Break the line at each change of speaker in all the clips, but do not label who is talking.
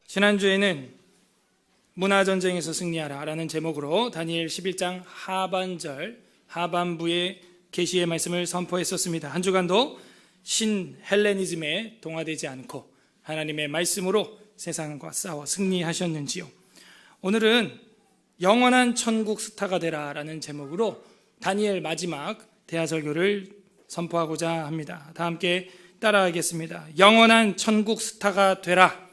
지난주에는 문화전쟁에서 승리하라 라는 제목으로 다니엘 11장 하반부의 계시의 말씀을 선포했었습니다. 한 주간도 신헬레니즘에 동화되지 않고 하나님의 말씀으로 세상과 싸워 승리하셨는지요. 오늘은 영원한 천국 스타가 되라 라는 제목으로 다니엘 마지막 대하설교를 선포하고자 합니다. 다 함께 따라하겠습니다. 영원한 천국 스타가 되라.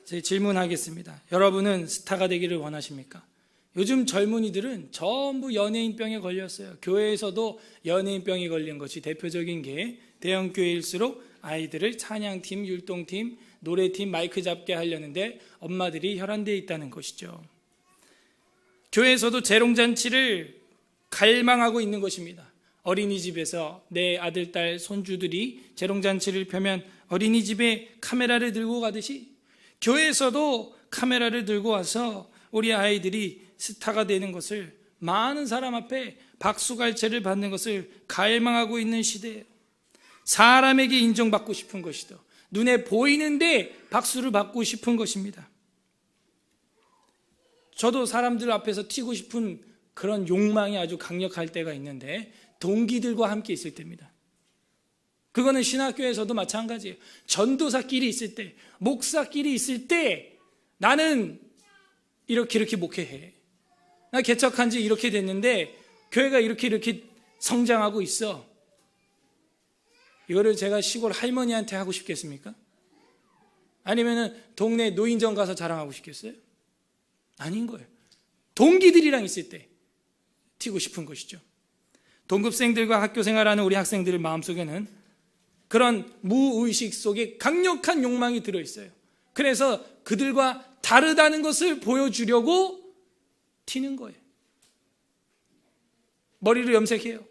제 질문하겠습니다. 여러분은 스타가 되기를 원하십니까? 요즘 젊은이들은 전부 연예인병에 걸렸어요. 교회에서도 연예인병이 걸린 것이 대표적인 게 대형 교회일수록 아이들을 찬양팀, 율동팀, 노래팀 마이크 잡게 하려는데 엄마들이 혈안되어 있다는 것이죠. 교회에서도 재롱잔치를 갈망하고 있는 것입니다. 어린이집에서 내 아들, 딸, 손주들이 재롱잔치를 펴면 어린이집에 카메라를 들고 가듯이 교회에서도 카메라를 들고 와서 우리 아이들이 스타가 되는 것을, 많은 사람 앞에 박수갈채를 받는 것을 갈망하고 있는 시대예요. 사람에게 인정받고 싶은 것이죠. 눈에 보이는데 박수를 받고 싶은 것입니다. 저도 사람들 앞에서 튀고 싶은 그런 욕망이 아주 강력할 때가 있는데 동기들과 함께 있을 때입니다. 그거는 신학교에서도 마찬가지예요. 전도사끼리 있을 때, 목사끼리 있을 때 나는 이렇게 목회해. 나 개척한 지 이렇게 됐는데 교회가 이렇게 성장하고 있어. 이거를 제가 시골 할머니한테 하고 싶겠습니까? 아니면은 동네 노인정 가서 자랑하고 싶겠어요? 아닌 거예요. 동기들이랑 있을 때 튀고 싶은 것이죠. 동급생들과 학교 생활하는 우리 학생들의 마음속에는 그런 무의식 속에 강력한 욕망이 들어있어요. 그래서 그들과 다르다는 것을 보여주려고 튀는 거예요. 머리를 염색해요.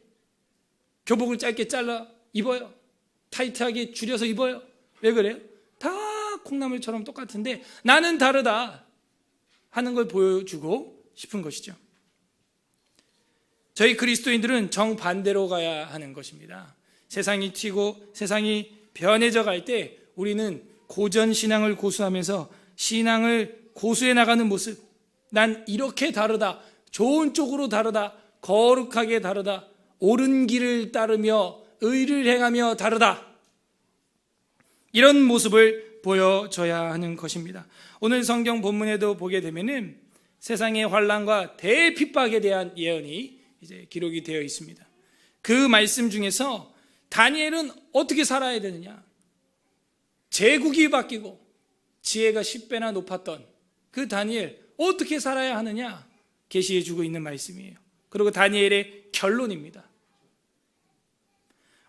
교복을 짧게 잘라 입어요. 타이트하게 줄여서 입어요. 왜 그래요? 다 콩나물처럼 똑같은데 나는 다르다 하는 걸 보여주고 싶은 것이죠. 저희 그리스도인들은 정반대로 가야 하는 것입니다. 세상이 튀고 세상이 변해져 갈 때 우리는 고전 신앙을 고수하면서 신앙을 고수해 나가는 모습, 난 이렇게 다르다, 좋은 쪽으로 다르다, 거룩하게 다르다, 옳은 길을 따르며 의를 행하며 다르다, 이런 모습을 보여줘야 하는 것입니다. 오늘 성경 본문에도 보게 되면은 세상의 환난과 대핍박에 대한 예언이 이제 기록이 되어 있습니다. 그 말씀 중에서 다니엘은 어떻게 살아야 되느냐, 제국이 바뀌고 지혜가 10배나 높았던 그 다니엘 어떻게 살아야 하느냐 계시해 주고 있는 말씀이에요. 그리고 다니엘의 결론입니다.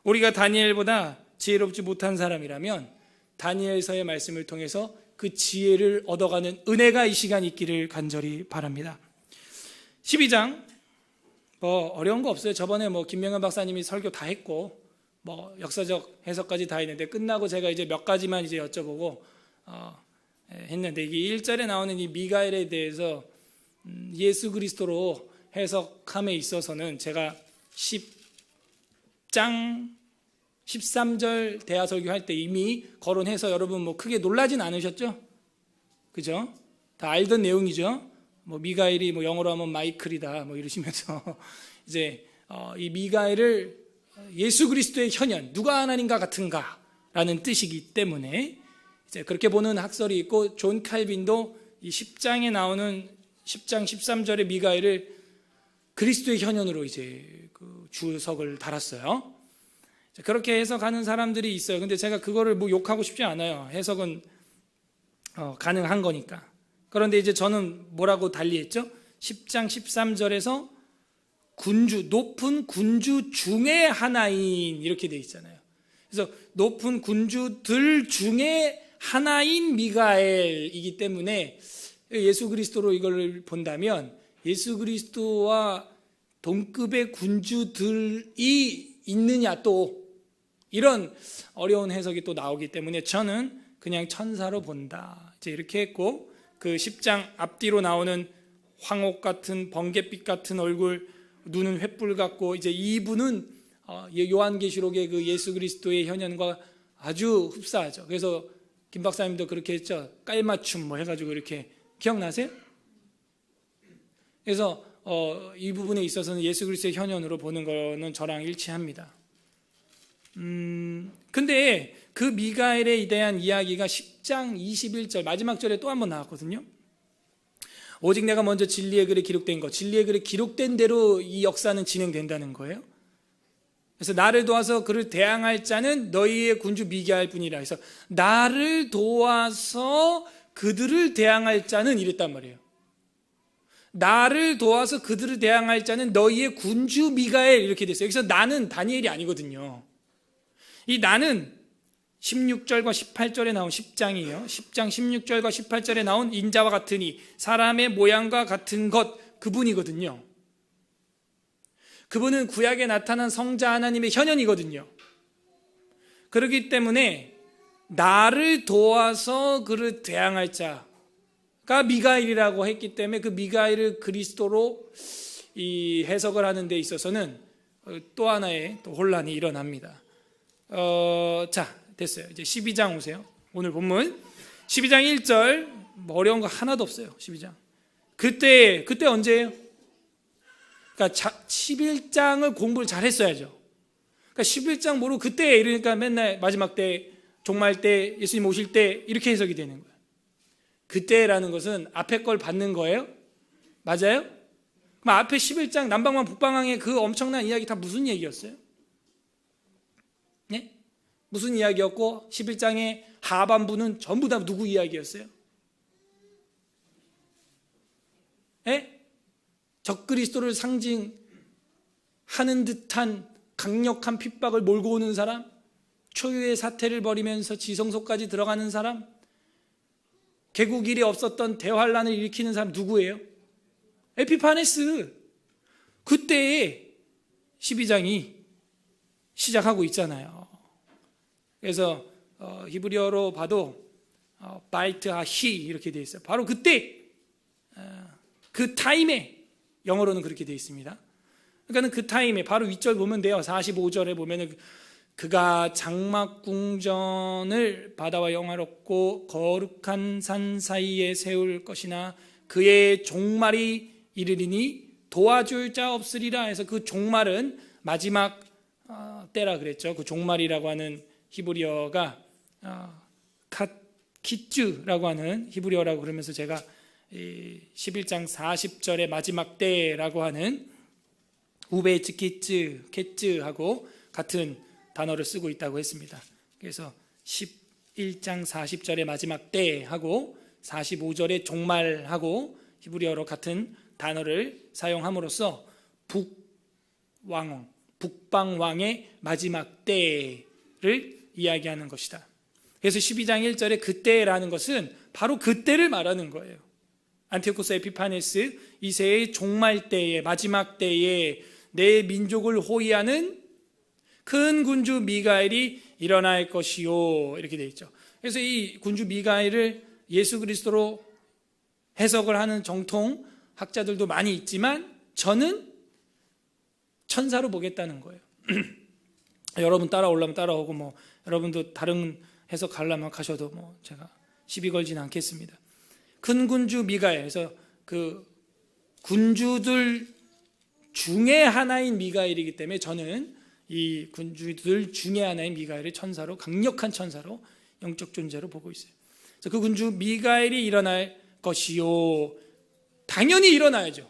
우리가 다니엘보다 지혜롭지 못한 사람이라면 다니엘서의 말씀을 통해서 그 지혜를 얻어가는 은혜가 이 시간 있기를 간절히 바랍니다. 12장 어려운 거 없어요. 저번에 김명현 박사님이 설교 다 했고 역사적 해석까지 다 했는데 끝나고 제가 이제 몇 가지만 이제 여쭤보고 했는데, 이게 1절에 나오는 이 미가엘에 대해서 예수 그리스도로 해석함에 있어서는 제가 10장 13절 대하설교 할 때 이미 거론해서 여러분 크게 놀라진 않으셨죠? 그죠? 다 알던 내용이죠. 미가엘이 영어로 하면 마이클이다 이러시면서 이제 이 미가엘을 예수 그리스도의 현현, 누가 하나님과 같은가 라는 뜻이기 때문에 이제 그렇게 보는 학설이 있고, 존 칼빈도 이 10장에 나오는 10장 13절의 미가엘을 그리스도의 현현으로 이제 그 주석을 달았어요. 그렇게 해석하는 사람들이 있어요. 근데 제가 그거를 욕하고 싶지 않아요. 해석은 가능한 거니까. 그런데 이제 저는 뭐라고 달리했죠? 10장 13절에서 높은 군주 중에 하나인, 이렇게 돼 있잖아요. 그래서 높은 군주들 중에 하나인 미가엘이기 때문에 예수 그리스도로 이걸 본다면 예수 그리스도와 동급의 군주들이 있느냐, 또 이런 어려운 해석이 또 나오기 때문에 저는 그냥 천사로 본다, 이제 이렇게 했고, 그 10장 앞뒤로 나오는 황옥 같은 번갯빛 같은 얼굴, 눈은 횃불 같고, 이제 이분은 요한계시록의 그 예수 그리스도의 현현과 아주 흡사하죠. 그래서 김 박사님도 그렇게 했죠. 깔맞춤 뭐 해가지고 이렇게 기억나세요? 그래서 이 부분에 있어서는 예수 그리스도의 현현으로 보는 거는 저랑 일치합니다. 근데 그 미가엘에 대한 이야기가 10장 21절 마지막 절에 또 한 번 나왔거든요. 오직 내가 먼저 진리의 글에 기록된 것, 진리의 글에 기록된 대로 이 역사는 진행된다는 거예요. 그래서 나를 도와서 그를 대항할 자는 너희의 군주 미가엘 뿐이라 해서 나를 도와서 그들을 대항할 자는 이랬단 말이에요. 나를 도와서 그들을 대항할 자는 너희의 군주 미가엘 이렇게 됐어요. 여기서 나는 다니엘이 아니거든요. 이 나는 16절과 18절에 나온 10장이에요. 10장 16절과 18절에 나온 인자와 같으니 사람의 모양과 같은 것 그분이거든요. 그분은 구약에 나타난 성자 하나님의 현현이거든요. 그렇기 때문에 나를 도와서 그를 대항할 자가 미가엘이라고 했기 때문에 그 미가엘을 그리스도로 이 해석을 하는 데 있어서는 또 하나의 또 혼란이 일어납니다. 자, 됐어요. 이제 12장 오세요. 오늘 본문 12장 1절 뭐 어려운 거 하나도 없어요. 12장 그때 언제예요? 그러니까 11장을 공부를 잘 했어야죠. 그러니까 11장 모르고 그때 이러니까 맨날 마지막 때, 종말 때, 예수님 오실 때 이렇게 해석이 되는 거예요. 그때라는 것은 앞에 걸 받는 거예요? 맞아요? 그럼 앞에 11장 남방왕 북방왕의 그 엄청난 이야기 다 무슨 얘기였어요? 네? 무슨 이야기였고 11장의 하반부는 전부 다 누구 이야기였어요? 네? 적그리스도를 상징하는 듯한 강력한 핍박을 몰고 오는 사람, 초유의 사태를 벌이면서 지성소까지 들어가는 사람, 개국 이래 없었던 대환란을 일으키는 사람 누구예요? 에피파네스. 그때에 12장이 시작하고 있잖아요. 그래서 히브리어로 봐도 바이트 하히 이렇게 되어 있어요. 바로 그때 그 타임에 영어로는 그렇게 되어 있습니다. 그러니까 그 타임에 바로 윗절 보면 돼요. 45절에 보면은 그가 장막궁전을 바다와 영화롭고 거룩한 산 사이에 세울 것이나 그의 종말이 이르리니 도와줄 자 없으리라 해서 그 종말은 마지막 때라 그랬죠. 그 종말이라고 하는 히브리어가 키쯔라고 하는 히브리어라고 그러면서 제가 11장 40절의 마지막 때라고 하는 우베이츠 케츠하고 같은 단어를 쓰고 있다고 했습니다. 그래서 11장 40절의 마지막 때하고 45절의 종말하고 히브리어로 같은 단어를 사용함으로써 북방왕의 마지막 때를 이야기하는 것이다. 그래서 12장 1절에 그때라는 것은 바로 그때를 말하는 거예요. 안티오코스 에피파네스 2세의 종말 때에, 마지막 때에 내 민족을 호위하는 큰 군주 미가엘이 일어날 것이요 이렇게 되어 있죠. 그래서 이 군주 미가엘을 예수 그리스도로 해석을 하는 정통 학자들도 많이 있지만 저는 천사로 보겠다는 거예요. 여러분 따라오려면 따라오고 뭐 여러분도 다른 해석하려면 가셔도 뭐 제가 시비 걸지는 않겠습니다. 큰 군주 미가엘, 그래서 그 군주들 중에 하나인 미가엘이기 때문에 저는 이 군주들 중에 하나인 미가엘을 천사로, 강력한 천사로, 영적 존재로 보고 있어요. 그래서 그 군주 미가엘이 일어날 것이요. 당연히 일어나야죠.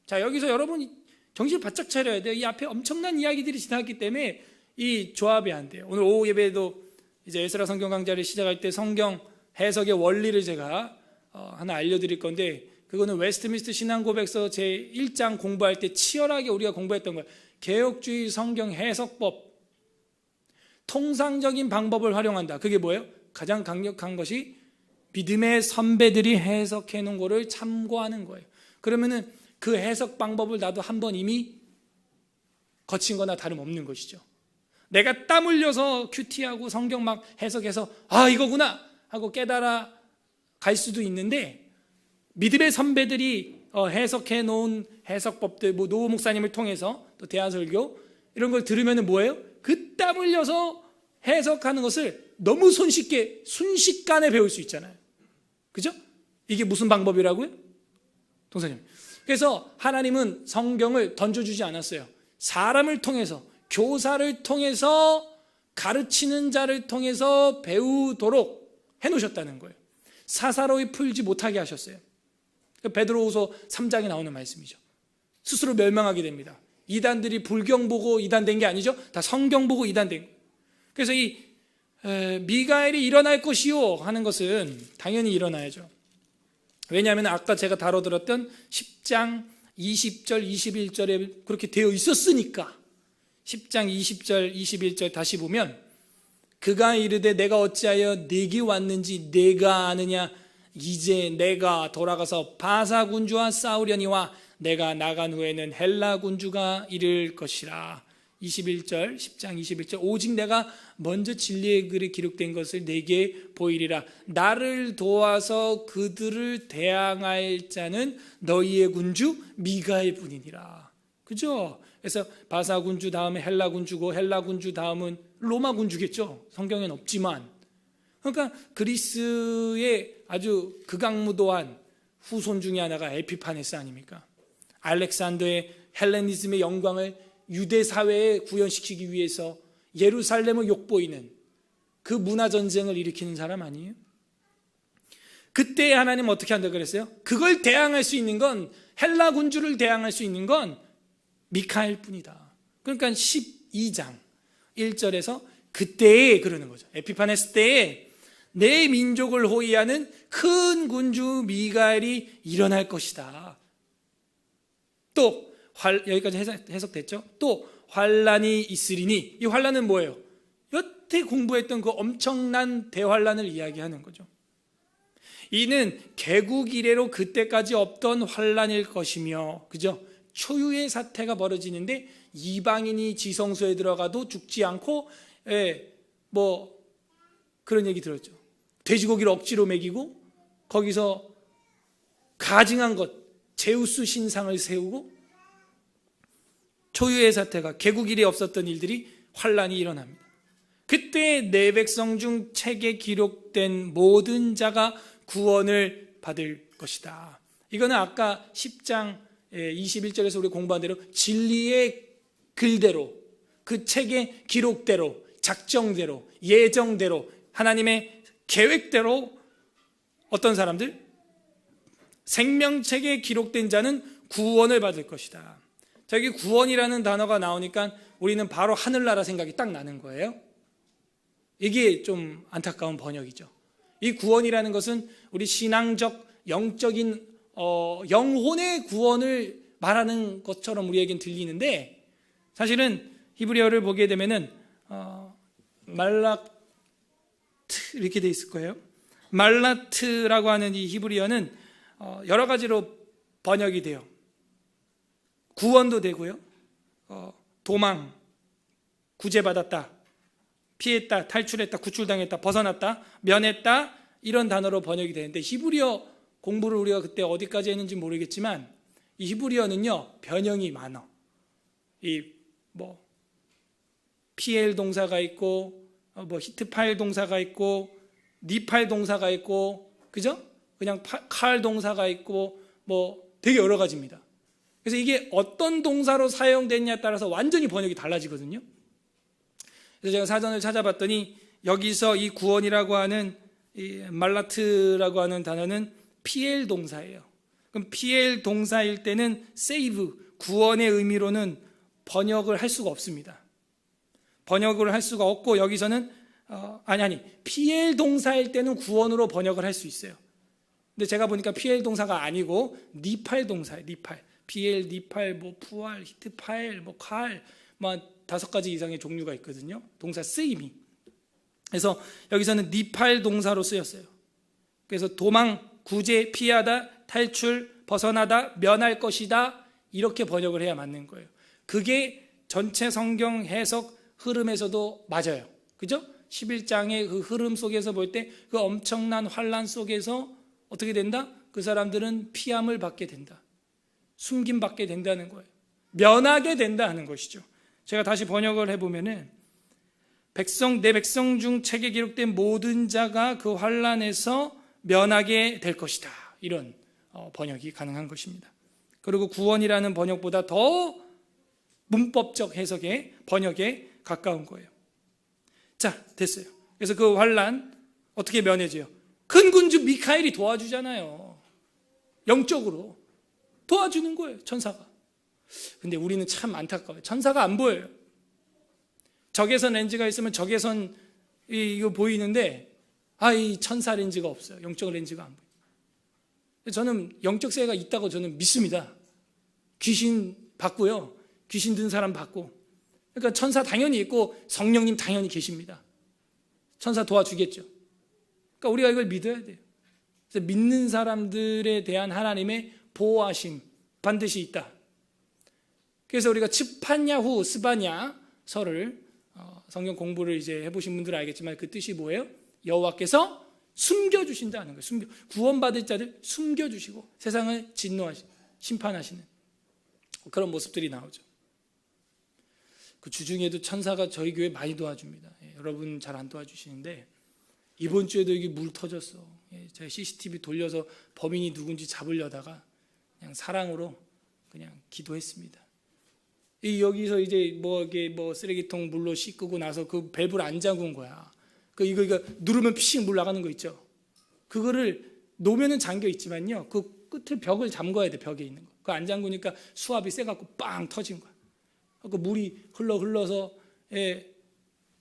자, 여기서 여러분 정신을 바짝 차려야 돼요. 이 앞에 엄청난 이야기들이 지나갔기 때문에 이 조합이 안 돼요. 오늘 오후 예배에도 이제 에스라 성경 강좌를 시작할 때 성경 해석의 원리를 제가 하나 알려드릴 건데, 그거는 웨스트민스터 신앙고백서 제1장 공부할 때 치열하게 우리가 공부했던 거예요. 개혁주의 성경 해석법, 통상적인 방법을 활용한다. 그게 뭐예요? 가장 강력한 것이 믿음의 선배들이 해석해 놓은 거를 참고하는 거예요. 그러면은 그 해석 방법을 나도 한번 이미 거친 거나 다름없는 것이죠. 내가 땀 흘려서 큐티하고 성경 막 해석해서 아 이거구나 하고 깨달아 갈 수도 있는데, 믿음의 선배들이 해석해 놓은 해석법들, 뭐 노호 목사님을 통해서 또 대하설교 이런 걸 들으면 뭐예요? 그 땀 흘려서 해석하는 것을 너무 손쉽게 순식간에 배울 수 있잖아요. 그죠? 이게 무슨 방법이라고요? 동사님. 그래서 하나님은 성경을 던져주지 않았어요. 사람을 통해서, 교사를 통해서, 가르치는 자를 통해서 배우도록 해놓으셨다는 거예요. 사사로이 풀지 못하게 하셨어요. 베드로후서 3장에 나오는 말씀이죠. 스스로 멸망하게 됩니다. 이단들이 불경 보고 이단된 게 아니죠. 다 성경 보고 이단된 거예요. 그래서 이 미가엘이 일어날 것이요 하는 것은 당연히 일어나야죠. 왜냐하면 아까 제가 다뤄들었던 10장 20절 21절에 그렇게 되어 있었으니까. 10장 20절 21절 다시 보면 그가 이르되 내가 어찌하여 네게 왔는지 내가 아느냐. 이제 내가 돌아가서 바사 군주와 싸우려니와 내가 나간 후에는 헬라 군주가 이를 것이라. 21절 10장 21절 오직 내가 먼저 진리의 글에 기록된 것을 내게 보이리라. 나를 도와서 그들을 대항할 자는 너희의 군주 미가엘 뿐이니라. 그죠? 그래서 바사 군주 다음에 헬라 군주고 헬라 군주 다음은 로마 군주겠죠. 성경에는 없지만. 그러니까 그리스의 아주 극악무도한 후손 중에 하나가 에피파네스 아닙니까? 알렉산더의 헬레니즘의 영광을 유대 사회에 구현시키기 위해서 예루살렘을 욕보이는 그 문화전쟁을 일으키는 사람 아니에요? 그때 하나님 어떻게 한다고 그랬어요? 그걸 대항할 수 있는 건, 헬라 군주를 대항할 수 있는 건 미카엘 뿐이다. 그러니까 12장 1절에서 그때에 그러는 거죠. 에피파네스 때에 내 민족을 호위하는 큰 군주 미가엘이 일어날 것이다. 또 여기까지 해석됐죠? 또 환란이 있으리니, 이 환란은 뭐예요? 여태 공부했던 그 엄청난 대환란을 이야기하는 거죠. 이는 개국 이래로 그때까지 없던 환란일 것이며, 그죠? 초유의 사태가 벌어지는데 이방인이 지성소에 들어가도 죽지 않고, 뭐 그런 얘기 들었죠. 돼지고기를 억지로 먹이고 거기서 가증한 것, 제우스 신상을 세우고, 초유의 사태가, 개국 이래 없었던 일들이, 환란이 일어납니다. 그때 내 백성 중 책에 기록된 모든 자가 구원을 받을 것이다. 이거는 아까 10장 21절에서 우리 공부한 대로 진리의 글대로, 그 책의 기록대로, 작정대로, 예정대로, 하나님의 계획대로 어떤 사람들? 생명책에 기록된 자는 구원을 받을 것이다. 저기 구원이라는 단어가 나오니까 우리는 바로 하늘나라 생각이 딱 나는 거예요. 이게 좀 안타까운 번역이죠. 이 구원이라는 것은 우리 신앙적, 영적인 영혼의 구원을 말하는 것처럼 우리에겐 들리는데, 사실은 히브리어를 보게 되면은 말라트 이렇게 돼 있을 거예요. 말라트라고 하는 이 히브리어는 여러 가지로 번역이 돼요. 구원도 되고요, 도망, 구제받았다, 피했다, 탈출했다, 구출당했다, 벗어났다, 면했다, 이런 단어로 번역이 되는데, 히브리어 공부를 우리가 그때 어디까지 했는지 모르겠지만 이 히브리어는요 변형이 많아. 이 뭐 피엘 동사가 있고, 뭐 히트파일 동사가 있고, 니팔 동사가 있고, 그죠? 그냥 칼 동사가 있고, 뭐 되게 여러 가지입니다. 그래서 이게 어떤 동사로 사용됐냐에 따라서 완전히 번역이 달라지거든요. 그래서 제가 사전을 찾아봤더니 여기서 이 구원이라고 하는 이 말라트라고 하는 단어는 피엘 동사예요. 그럼 피엘 동사일 때는 save, 구원의 의미로는 번역을 할 수가 없습니다. 번역을 할 수가 없고, 여기서는 피엘 동사일 때는 구원으로 번역을 할 수 있어요. 근데 제가 보니까 피엘 동사가 아니고 니팔 동사예요. 니팔, 피엘, 니팔, 뭐 푸알, 히트파엘, 뭐 칼, 뭐 5가지 이상의 종류가 있거든요. 동사 쓰임이. 그래서 여기서는 니팔 동사로 쓰였어요. 그래서 도망, 구제, 피하다, 탈출, 벗어나다, 면할 것이다, 이렇게 번역을 해야 맞는 거예요. 그게 전체 성경 해석 흐름에서도 맞아요. 그죠? 11장의 그 흐름 속에서 볼 때 그 엄청난 환란 속에서 어떻게 된다? 그 사람들은 피함을 받게 된다. 숨김받게 된다는 거예요. 면하게 된다 하는 것이죠. 제가 다시 번역을 해보면은 내 백성 중 책에 기록된 모든 자가 그 환난에서 면하게 될 것이다. 이런 번역이 가능한 것입니다. 그리고 구원이라는 번역보다 더 문법적 해석의 번역에 가까운 거예요. 자, 됐어요. 그래서 그 환난 어떻게 면해져요? 큰 군주 미카엘이 도와주잖아요. 영적으로 도와주는 거예요, 천사가. 근데 우리는 참 안타까워요. 천사가 안 보여요. 적외선 렌즈가 있으면 적외선 이거 보이는데 이 천사 렌즈가 없어요. 영적 렌즈가 안 보여요. 저는 영적 세계가 있다고 저는 믿습니다. 귀신 받고요. 귀신 든 사람 받고. 그러니까 천사 당연히 있고 성령님 당연히 계십니다. 천사 도와주겠죠. 그러니까 우리가 이걸 믿어야 돼요. 그래서 믿는 사람들에 대한 하나님의 보호하심 반드시 있다. 그래서 우리가 츠판야후 스바냐서를 성경 공부를 이제 해보신 분들은 알겠지만 그 뜻이 뭐예요? 여호와께서 숨겨주신다는 거예요. 구원받을 자들 숨겨주시고 세상을 심판하시는 그런 모습들이 나오죠. 그 주중에도 천사가 저희 교회 많이 도와줍니다. 여러분 잘 안 도와주시는데 이번 주에도 여기 물 터졌어. 제가 CCTV 돌려서 범인이 누군지 잡으려다가 그냥 사랑으로 그냥 기도했습니다. 여기서 이제 뭐 쓰레기통 물로 씻고 나서 그 밸브를 안 잠근 거야. 이거 누르면 피식 물 나가는 거 있죠. 그거를 놓으면은 잠겨 있지만요. 그 끝을 벽을 잠궈야 돼. 벽에 있는 거. 그거 안 잠그니까 수압이 세갖고 빵 터진 거야. 그 물이 흘러서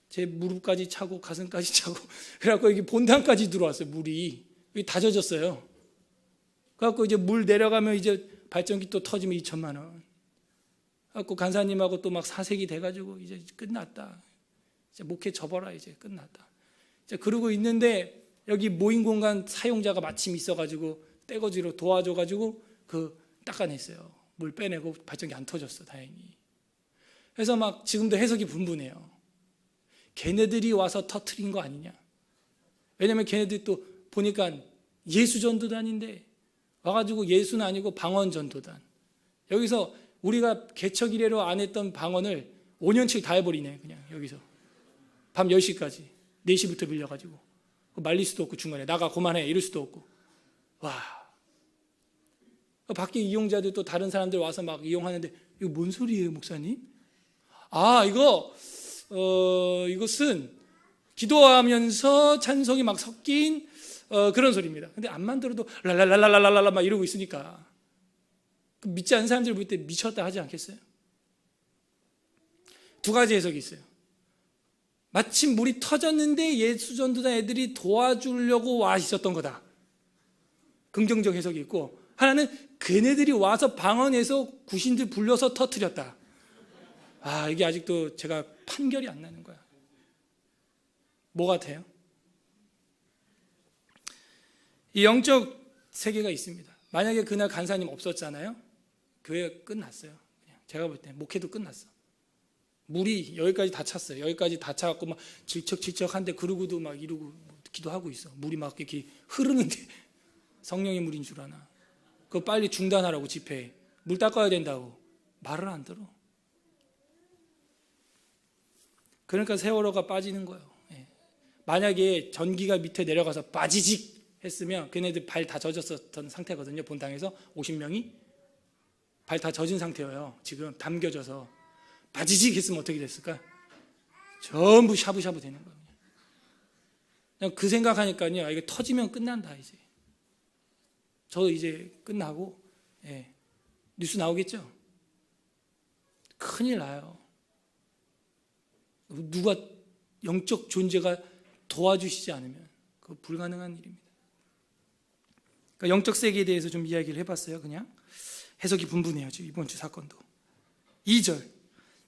제 무릎까지 차고 가슴까지 차고 그래갖고 여기 본당까지 들어왔어요. 물이 여기 다 젖었어요. 그래갖고 이제 물 내려가면 이제 발전기 또 터지면 2천만 원. 그래갖고 간사님하고 또 막 사색이 돼가지고 이제 끝났다. 이제 목회 접어라 이제 끝났다. 이제 그러고 있는데 여기 모임 공간 사용자가 마침 있어가지고 떼거지로 도와줘가지고 닦아냈어요. 물 빼내고 발전기 안 터졌어 다행히. 그래서 막 지금도 해석이 분분해요. 걔네들이 와서 터트린 거 아니냐. 왜냐면 걔네들이 또 보니까 예수전도단인데 와가지고 예수는 아니고 방언전도단. 여기서 우리가 개척 이래로 안 했던 방언을 5년치 다 해버리네. 그냥 여기서 밤 10시까지 4시부터 빌려가지고 말릴 수도 없고 중간에 나가 그만해 이럴 수도 없고. 와, 밖에 이용자들 또 다른 사람들 와서 막 이용하는데 이거 뭔 소리예요 목사님? 이것은 기도하면서 찬송이 막 섞인 그런 소리입니다. 근데 안만 들어도 랄랄랄랄랄랄라 막 이러고 있으니까 믿지 않는 사람들 볼 때 미쳤다 하지 않겠어요? 두 가지 해석이 있어요. 마침 물이 터졌는데 예수전도단 애들이 도와주려고 와 있었던 거다. 긍정적 해석이 있고, 하나는 걔네들이 와서 방언해서 구신들 불려서 터뜨렸다. 이게 아직도 제가 판결이 안 나는 거야. 뭐 같아요? 이 영적 세계가 있습니다. 만약에 그날 간사님 없었잖아요. 교회 끝났어요. 그냥 제가 볼 때 목회도 끝났어. 물이 여기까지 다 찼어요. 여기까지 다 차갖고 막 질척질척한데 그러고도 막 이러고 기도하고 있어. 물이 막 이렇게 흐르는데 성령의 물인 줄 아나. 그거 빨리 중단하라고 집회에. 물 닦아야 된다고. 말을 안 들어. 그러니까 세월호가 빠지는 거예요. 만약에 전기가 밑에 내려가서 빠지직 했으면 걔네들 발 다 젖었었던 상태거든요. 본당에서 50명이 발 다 젖은 상태예요. 지금 담겨져서 빠지직 했으면 어떻게 됐을까? 전부 샤브샤브 되는 거예요. 그냥 그 생각하니까요. 이게 터지면 끝난다 이제. 저 이제 끝나고 뉴스 나오겠죠? 큰일 나요. 누가 영적 존재가 도와주시지 않으면 그거 불가능한 일입니다. 그러니까 영적 세계에 대해서 좀 이야기를 해봤어요. 그냥 해석이 분분해요. 지금 이번 주 사건도. 2절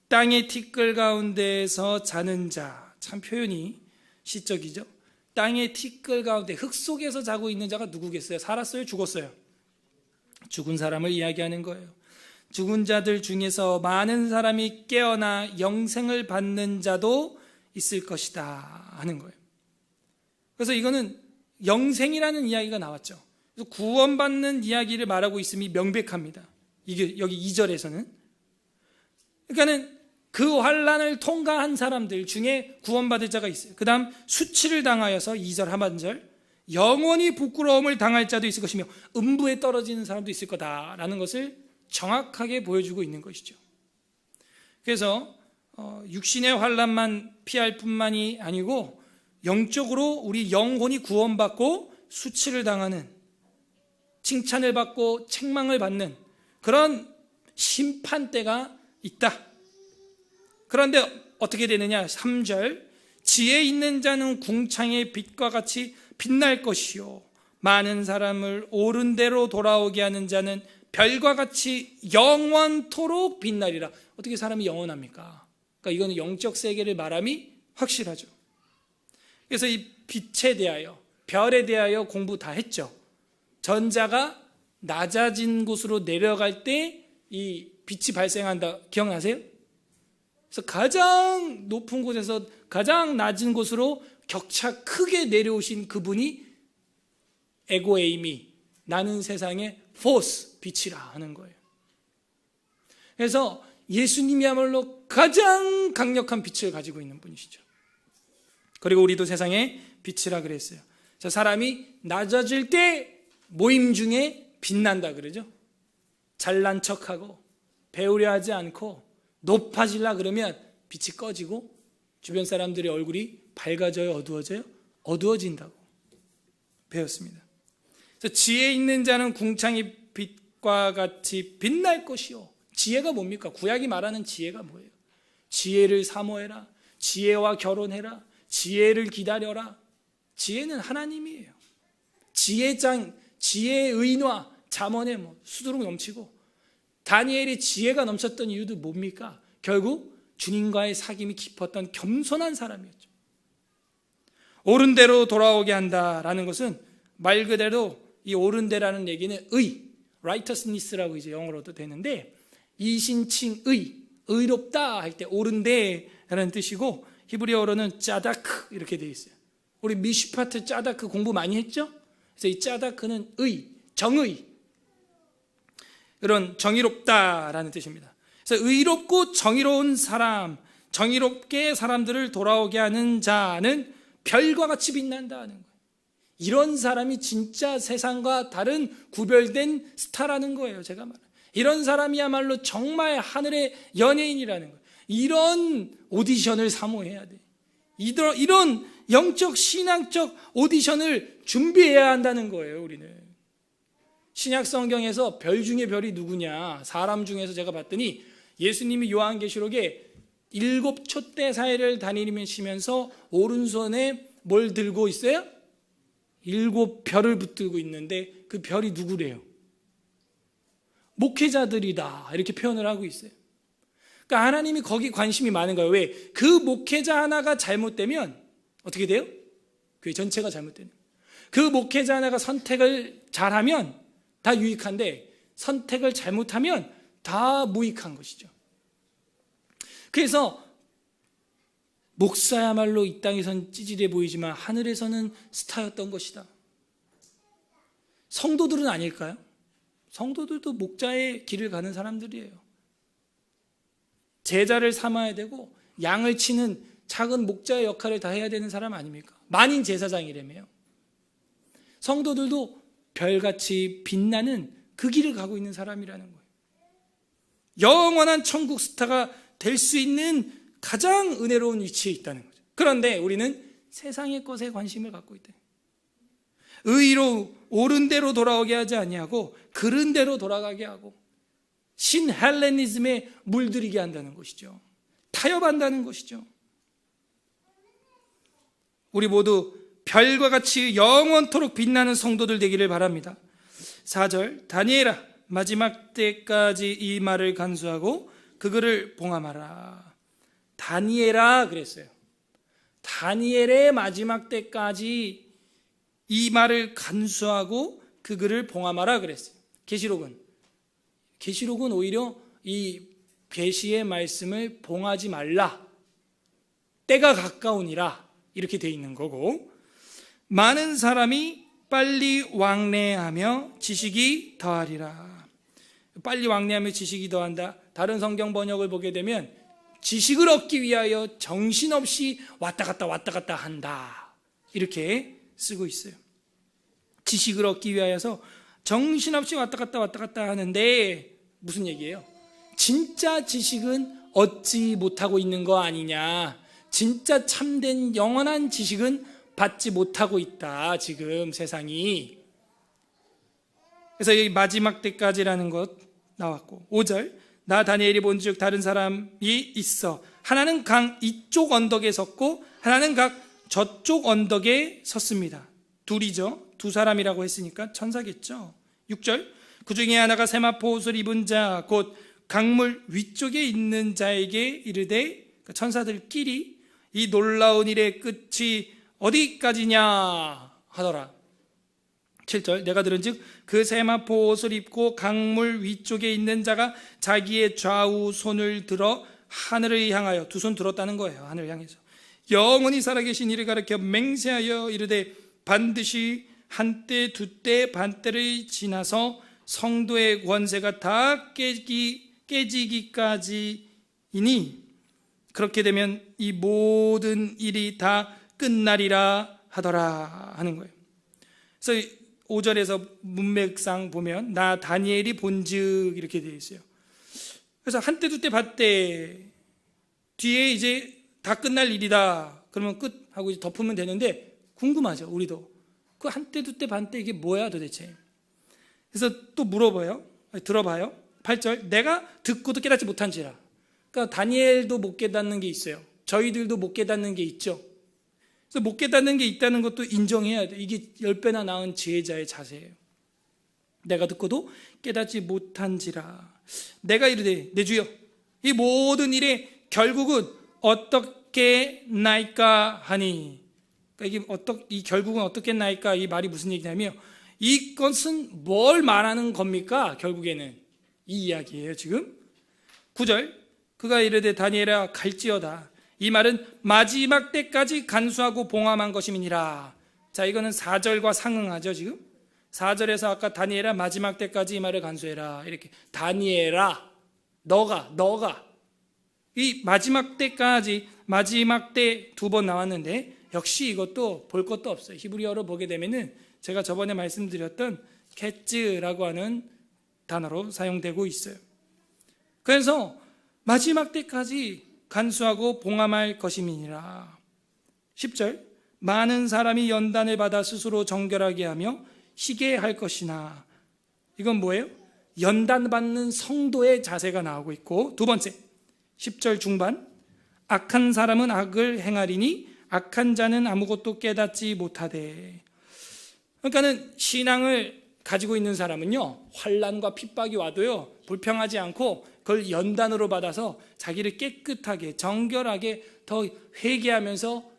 땅의 티끌 가운데에서 자는 자. 참 표현이 시적이죠. 땅의 티끌 가운데 흙 속에서 자고 있는 자가 누구겠어요? 살았어요? 죽었어요? 죽은 사람을 이야기하는 거예요. 죽은 자들 중에서 많은 사람이 깨어나 영생을 받는 자도 있을 것이다 하는 거예요. 그래서 이거는 영생이라는 이야기가 나왔죠. 그래서 구원받는 이야기를 말하고 있음이 명백합니다. 이게 여기 2절에서는. 그러니까는 그 환난을 통과한 사람들 중에 구원받을 자가 있어요. 그 다음 수치를 당하여서 2절 하반절 영원히 부끄러움을 당할 자도 있을 것이며 음부에 떨어지는 사람도 있을 거다라는 것을 정확하게 보여주고 있는 것이죠. 그래서 육신의 환난만 피할 뿐만이 아니고 영적으로 우리 영혼이 구원받고 수치를 당하는, 칭찬을 받고 책망을 받는 그런 심판대가 있다. 그런데 어떻게 되느냐? 3절 지혜 있는 자는 궁창의 빛과 같이 빛날 것이요 많은 사람을 옳은 대로 돌아오게 하는 자는 별과 같이 영원토록 빛나리라. 어떻게 사람이 영원합니까? 그러니까 이거는 영적 세계를 말함이 확실하죠. 그래서 이 빛에 대하여, 별에 대하여 공부 다 했죠. 전자가 낮아진 곳으로 내려갈 때 이 빛이 발생한다. 기억나세요? 그래서 가장 높은 곳에서 가장 낮은 곳으로 격차 크게 내려오신 그분이 에고 에이미, 나는 세상의 포스, 빛이라 하는 거예요. 그래서 예수님이야말로 가장 강력한 빛을 가지고 있는 분이시죠. 그리고 우리도 세상의 빛이라 그랬어요. 자, 사람이 낮아질 때 모임 중에 빛난다 그러죠. 잘난 척하고 배우려 하지 않고 높아지려 그러면 빛이 꺼지고 주변 사람들의 얼굴이 밝아져요, 어두워져요? 어두워진다고 배웠습니다. 그래서 지혜 있는 자는 궁창의 빛과 같이 빛날 것이요. 지혜가 뭡니까? 구약이 말하는 지혜가 뭐예요? 지혜를 사모해라, 지혜와 결혼해라, 지혜를 기다려라. 지혜는 하나님이에요. 지혜장, 지혜의 의인화, 잠언에 수두룩 넘치고, 다니엘의 지혜가 넘쳤던 이유도 뭡니까? 결국 주님과의 사귐이 깊었던 겸손한 사람이었죠. 옳은 대로 돌아오게 한다라는 것은 말 그대로 이 옳은 대라는 얘기는 의, righteousness라고 이제 영어로도 되는데, 이신칭 의롭다 할 때 옳은 대라는 뜻이고, 히브리어로는 짜다크 이렇게 되어 있어요. 우리 미슈파트 짜다크 공부 많이 했죠? 그래서 이 짜다크는 의, 정의, 이런 정의롭다라는 뜻입니다. 그래서 의롭고 정의로운 사람, 정의롭게 사람들을 돌아오게 하는 자는 별과 같이 빛난다는 거예요. 이런 사람이 진짜 세상과 다른 구별된 스타라는 거예요. 제가 말해요. 이런 사람이야말로 정말 하늘의 연예인이라는 거예요. 이런 오디션을 사모해야 돼. 이런 영적 신앙적 오디션을 준비해야 한다는 거예요. 우리는 신약 성경에서 별 중에 별이 누구냐, 사람 중에서 제가 봤더니 예수님이 요한계시록에 7 촛대 사이를 다니시면서 오른손에 뭘 들고 있어요? 7 별을 붙들고 있는데 그 별이 누구래요? 목회자들이다 이렇게 표현을 하고 있어요. 그러니까 하나님이 거기 관심이 많은 거예요. 왜? 그 목회자 하나가 잘못되면 어떻게 돼요? 교회 전체가 잘못되는 거예요. 그 목회자 하나가 선택을 잘하면 다 유익한데 선택을 잘못하면 다 무익한 것이죠. 그래서 목사야말로 이 땅에선 찌질해 보이지만 하늘에서는 스타였던 것이다. 성도들은 아닐까요? 성도들도 목자의 길을 가는 사람들이에요. 제자를 삼아야 되고 양을 치는 작은 목자의 역할을 다 해야 되는 사람 아닙니까? 만인 제사장이라며요. 성도들도 별같이 빛나는 그 길을 가고 있는 사람이라는 거예요. 영원한 천국 스타가 될 수 있는 가장 은혜로운 위치에 있다는 거죠. 그런데 우리는 세상의 것에 관심을 갖고 있다. 의로 옳은 대로 돌아오게 하지 아니하고 그른 대로 돌아가게 하고 신헬레니즘에 물들이게 한다는 것이죠. 타협한다는 것이죠. 우리 모두 별과 같이 영원토록 빛나는 성도들 되기를 바랍니다. 4절 다니엘아 마지막 때까지 이 말을 간수하고 그 글을 봉함하라. 다니엘아 그랬어요. 다니엘의 마지막 때까지 이 말을 간수하고 그 글을 봉함하라 그랬어요. 계시록은 오히려 이 계시의 말씀을 봉하지 말라. 때가 가까우니라 이렇게 돼 있는 거고, 많은 사람이 빨리 왕래하며 지식이 더하리라. 빨리 왕래하며 지식이 더한다. 다른 성경 번역을 보게 되면 지식을 얻기 위하여 정신없이 왔다 갔다 한다. 이렇게 쓰고 있어요. 지식을 얻기 위하여서 정신없이 왔다 갔다 하는데 무슨 얘기예요? 진짜 지식은 얻지 못하고 있는 거 아니냐. 진짜 참된 영원한 지식은 받지 못하고 있다. 지금 세상이. 그래서 여기 마지막 때까지라는 것 나왔고 5절 나 다니엘이 본즉 다른 사람이 있어 하나는 강 이쪽 언덕에 섰고 하나는 각 저쪽 언덕에 섰습니다. 둘이죠. 두 사람이라고 했으니까 천사겠죠. 6절 그 중에 하나가 세마포 옷을 입은 자 곧 강물 위쪽에 있는 자에게 이르되 천사들끼리 이 놀라운 일의 끝이 어디까지냐 하더라. 7절 내가 들은즉 그 세마포 옷을 입고 강물 위쪽에 있는 자가 자기의 좌우 손을 들어 하늘을 향하여 두 손 들었다는 거예요. 하늘을 향해서 영원히 살아계신 이를 가리켜 맹세하여 이르되 반드시 한때 두때 반때를 지나서 성도의 권세가 다 깨지기까지이니 그렇게 되면 이 모든 일이 다 끝나리라 하더라 하는 거예요. 그래서 5절에서 문맥상 보면 나 다니엘이 본즉 이렇게 되어 있어요. 그래서 한때 두때 반때 뒤에 이제 다 끝날 일이다 그러면 끝 하고 이제 덮으면 되는데 궁금하죠. 우리도 그 한때 두때 반때 이게 뭐야 도대체. 그래서 또 물어봐요. 들어봐요. 8절 내가 듣고도 깨닫지 못한지라. 그러니까 다니엘도 못 깨닫는 게 있어요. 저희들도 못 깨닫는 게 있죠. 그래서 못 깨닫는 게 있다는 것도 인정해야 돼. 이게 10배나 나은 지혜자의 자세예요. 내가 듣고도 깨닫지 못한지라. 내가 이르되 내 주여 이 모든 일의 결국은 어떻게 나이까 하니. 그러니까 이 결국은 어떻게 나이까 이 말이 무슨 얘기냐면 이것은 뭘 말하는 겁니까? 결국에는 이 이야기예요. 지금 9절 그가 이르되 다니엘아 갈지어다. 이 말은 마지막 때까지 간수하고 봉함한 것임이니라. 자, 이거는 4절과 상응하죠. 지금 4절에서 아까 다니엘아 마지막 때까지 이 말을 간수해라 이렇게 다니엘아 너가 이 마지막 때까지 마지막 때 두 번 나왔는데 역시 이것도 볼 것도 없어요. 히브리어로 보게 되면은 제가 저번에 말씀드렸던 캣즈라고 하는 단어로 사용되고 있어요. 그래서 마지막 때까지 간수하고 봉함할 것임이니라. 10절 많은 사람이 연단을 받아 스스로 정결하게 하며 희게 할 것이나. 이건 뭐예요? 연단받는 성도의 자세가 나오고 있고 두 번째 10절 중반 악한 사람은 악을 행하리니 악한 자는 아무것도 깨닫지 못하되. 그러니까는 신앙을 가지고 있는 사람은요 환난과 핍박이 와도요 불평하지 않고 그걸 연단으로 받아서 자기를 깨끗하게 정결하게 더 회개하면서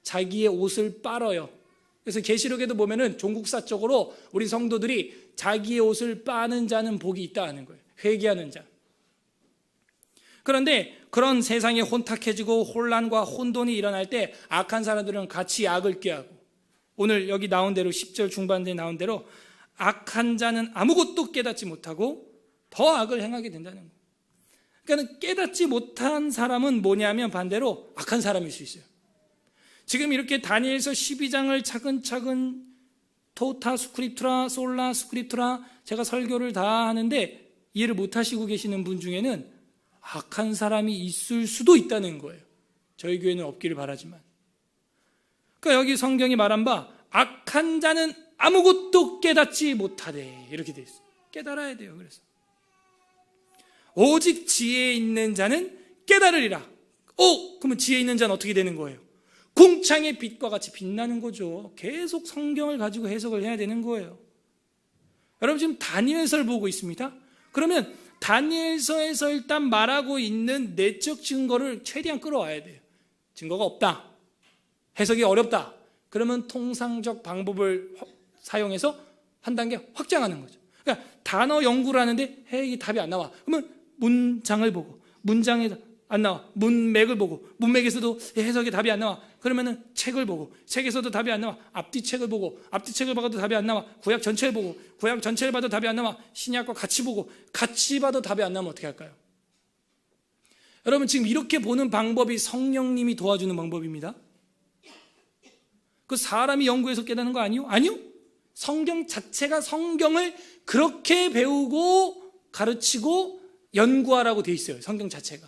자기의 옷을 빨아요. 그래서 계시록에도 보면은 종국사 쪽으로 우리 성도들이 자기의 옷을 빠는 자는 복이 있다 하는 거예요. 회개하는 자. 그런데 그런 세상이 혼탁해지고 혼란과 혼돈이 일어날 때 악한 사람들은 같이 악을 꾀하고 오늘 여기 나온 대로 10절 중반에 나온 대로 악한 자는 아무것도 깨닫지 못하고 더 악을 행하게 된다는 거예요. 그러니까 깨닫지 못한 사람은 뭐냐면 반대로 악한 사람일 수 있어요. 지금 이렇게 다니엘서 12장을 차근차근 토타 스크립트라 솔라 스크립트라 제가 설교를 다 하는데 이해를 못하시고 계시는 분 중에는 악한 사람이 있을 수도 있다는 거예요. 저희 교회는 없기를 바라지만. 그러니까 여기 성경이 말한 바 악한 자는 아무것도 깨닫지 못하되 이렇게 돼 있어요. 깨달아야 돼요. 그래서 오직 지혜 있는 자는 깨달으리라. 그러면 지혜 있는 자는 어떻게 되는 거예요? 궁창의 빛과 같이 빛나는 거죠. 계속 성경을 가지고 해석을 해야 되는 거예요. 여러분 지금 다니엘서를 보고 있습니다. 그러면 다니엘서에서 일단 말하고 있는 내적 증거를 최대한 끌어와야 돼요. 증거가 없다, 해석이 어렵다, 그러면 통상적 방법을 사용해서 한 단계 확장하는 거죠. 그러니까 단어 연구를 하는데 이게 답이 안 나와. 그러면 문장을 보고 문장에 안 나와. 문맥을 보고 문맥에서도 해석이 답이 안 나와. 그러면은 책을 보고 책에서도 답이 안 나와. 앞뒤 책을 보고 앞뒤 책을 봐도 답이 안 나와. 구약 전체를 보고 구약 전체를 봐도 답이 안 나와. 신약과 같이 보고 같이 봐도 답이 안 나오면 어떻게 할까요? 여러분 지금 이렇게 보는 방법이 성령님이 도와주는 방법입니다. 그 사람이 연구해서 깨닫는 거 아니요? 아니요. 성경 자체가 성경을 그렇게 배우고 가르치고 연구하라고 돼 있어요. 성경 자체가.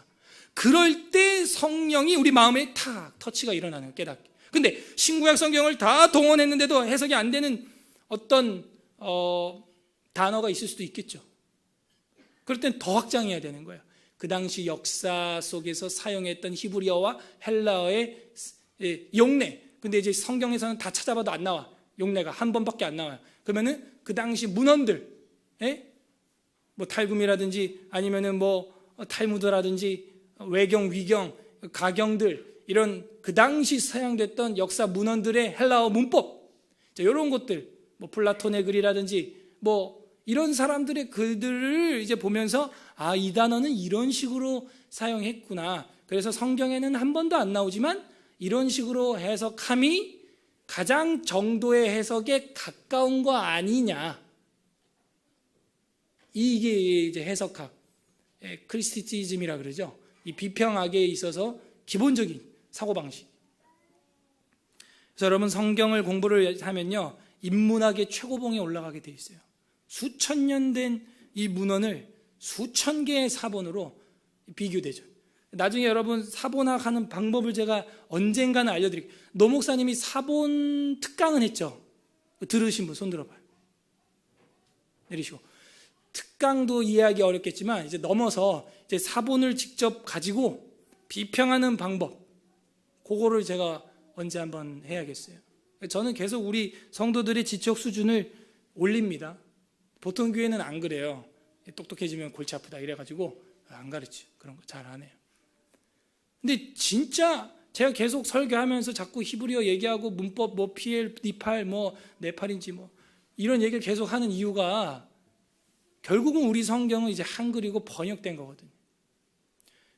그럴 때 성령이 우리 마음에 탁 터치가 일어나는 거예요. 깨닫게. 근데 신구약 성경을 다 동원했는데도 해석이 안 되는 어떤 단어가 있을 수도 있겠죠. 그럴 땐 더 확장해야 되는 거예요. 그 당시 역사 속에서 사용했던 히브리어와 헬라어의 용례. 근데 이제 성경에서는 다 찾아봐도 안 나와. 용례가 한 번밖에 안 나와요. 그러면은 그 당시 문헌들, 뭐 탈굼이라든지 아니면은 뭐 탈무드라든지 외경, 위경, 가경들, 이런 그 당시 사용됐던 역사 문헌들의 헬라어 문법, 이런 것들, 뭐 플라톤의 글이라든지 뭐 이런 사람들의 글들을 이제 보면서 아, 이 단어는 이런 식으로 사용했구나. 그래서 성경에는 한 번도 안 나오지만 이런 식으로 해석함이 가장 정도의 해석에 가까운 거 아니냐. 이게 이제 해석학, 크리스티시즘이라 그러죠. 이 비평학에 있어서 기본적인 사고방식. 그래서 여러분 성경을 공부를 하면요, 인문학의 최고봉에 올라가게 돼 있어요. 수천 년 된 이 문헌을 수천 개의 사본으로 비교되죠. 나중에 여러분 사본학 하는 방법을 제가 언젠가는 알려드릴게요. 노 목사님이 사본 특강은 했죠. 들으신 분 손 들어봐요. 내리시고. 특강도 이해하기 어렵겠지만 이제 넘어서 이제 사본을 직접 가지고 비평하는 방법, 그거를 제가 언제 한번 해야겠어요. 저는 계속 우리 성도들의 지적 수준을 올립니다. 보통 교회는 안 그래요. 똑똑해지면 골치 아프다 이래가지고 안 가르쳐. 그런 거 잘 안 해요. 근데 진짜 제가 계속 설교하면서 자꾸 히브리어 얘기하고 문법 뭐 PL, 니팔, 뭐 네팔인지 뭐 이런 얘기를 계속 하는 이유가 결국은 우리 성경은 이제 한글이고 번역된 거거든요.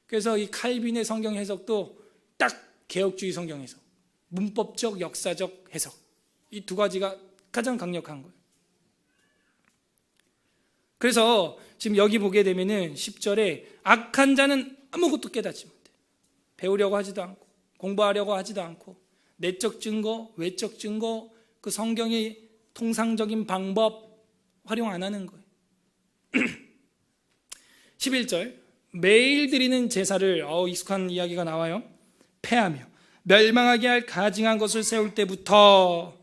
그래서 이 칼빈의 성경 해석도 딱 개혁주의 성경 해석, 문법적, 역사적 해석, 이 두 가지가 가장 강력한 거예요. 그래서 지금 여기 보게 되면은 10절에 악한 자는 아무것도 깨닫지 못해. 배우려고 하지도 않고 공부하려고 하지도 않고 내적 증거, 외적 증거, 그 성경의 통상적인 방법 활용 안 하는 거예요. 11절 매일 드리는 제사를 익숙한 이야기가 나와요. 패하며 멸망하게 할 가증한 것을 세울 때부터